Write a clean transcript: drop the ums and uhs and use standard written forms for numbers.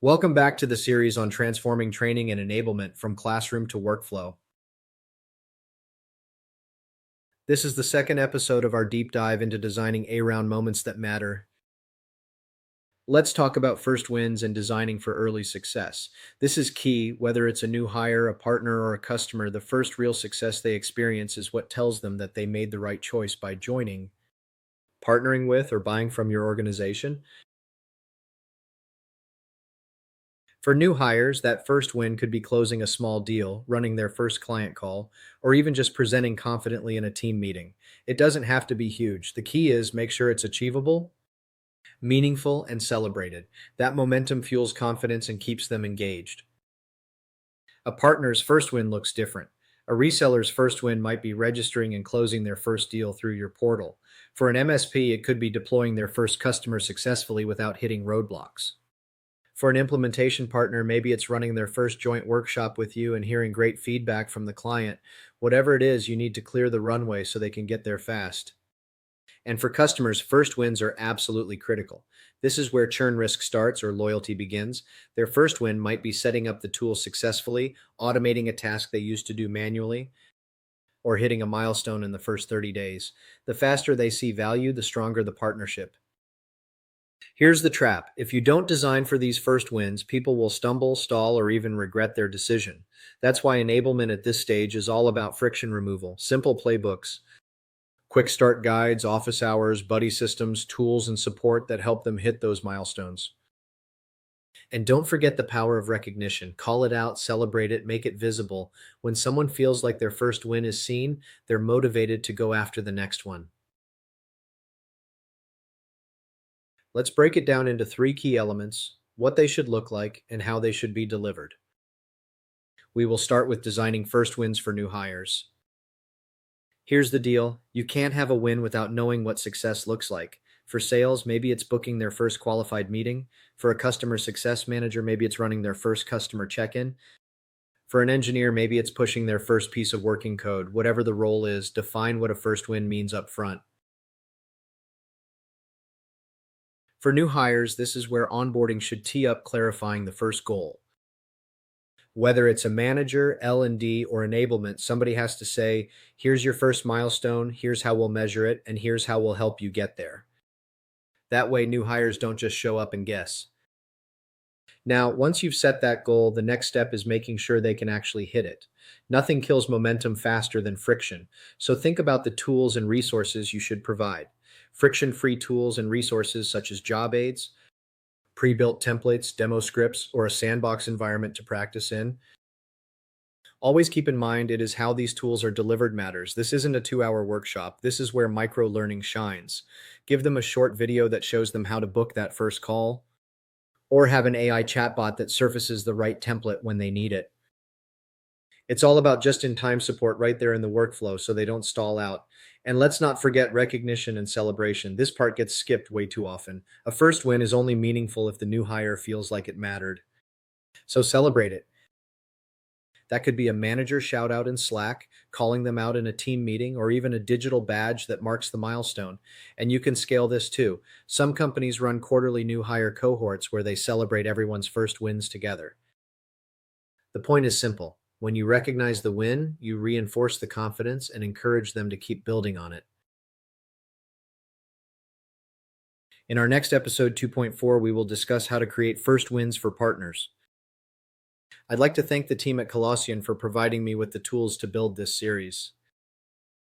Welcome back to the series on transforming training and enablement from classroom to workflow. This is the second episode of our deep dive into designing A-round moments that matter. Let's talk about first wins and designing for early success. This is key, whether it's a new hire, a partner, or a customer. The first real success they experience is what tells them that they made the right choice by joining, partnering with, or buying from your organization. For new hires, that first win could be closing a small deal, running their first client call, or even just presenting confidently in a team meeting. It doesn't have to be huge. The key is make sure it's achievable, meaningful, and celebrated. That momentum fuels confidence and keeps them engaged. A partner's first win looks different. A reseller's first win might be registering and closing their first deal through your portal. For an MSP, it could be deploying their first customer successfully without hitting roadblocks. For an implementation partner, maybe it's running their first joint workshop with you and hearing great feedback from the client. Whatever it is, you need to clear the runway so they can get there fast. And for customers, first wins are absolutely critical. This is where churn risk starts or loyalty begins. Their first win might be setting up the tool successfully, automating a task they used to do manually, or hitting a milestone in the first 30 days. The faster they see value, the stronger the partnership. Here's the trap. If you don't design for these first wins, people will stumble, stall, or even regret their decision. That's why enablement at this stage is all about friction removal, simple playbooks, quick start guides, office hours, buddy systems, tools, and support that help them hit those milestones. And don't forget the power of recognition. Call it out, celebrate it, make it visible. When someone feels like their first win is seen, they're motivated to go after the next one. Let's break it down into three key elements: what they should look like and how they should be delivered. We will start with designing first wins for new hires. Here's the deal. You can't have a win without knowing what success looks like. For sales, maybe it's booking their first qualified meeting. For a customer success manager, maybe it's running their first customer check-in. For an engineer, maybe it's pushing their first piece of working code. Whatever the role is, define what a first win means up front. For new hires, this is where onboarding should tee up clarifying the first goal. Whether it's a manager, L&D, or enablement, somebody has to say, here's your first milestone, here's how we'll measure it, and here's how we'll help you get there. That way, new hires don't just show up and guess. Now, once you've set that goal, the next step is making sure they can actually hit it. Nothing kills momentum faster than friction, so think about the tools and resources you should provide. Friction-free tools and resources such as job aids, pre-built templates, demo scripts, or a sandbox environment to practice in. Always keep in mind it is how these tools are delivered matters. This isn't a 2-hour workshop. This is where micro-learning shines. Give them a short video that shows them how to book that first call, or have an AI chatbot that surfaces the right template when they need it. It's all about just-in-time support right there in the workflow so they don't stall out. And let's not forget recognition and celebration. This part gets skipped way too often. A first win is only meaningful if the new hire feels like it mattered. So celebrate it. That could be a manager shout out in Slack, calling them out in a team meeting, or even a digital badge that marks the milestone. And you can scale this too. Some companies run quarterly new hire cohorts where they celebrate everyone's first wins together. The point is simple. When you recognize the win, you reinforce the confidence and encourage them to keep building on it. In our next episode 2.4, we will discuss how to create first wins for partners. I'd like to thank the team at Colossian for providing me with the tools to build this series.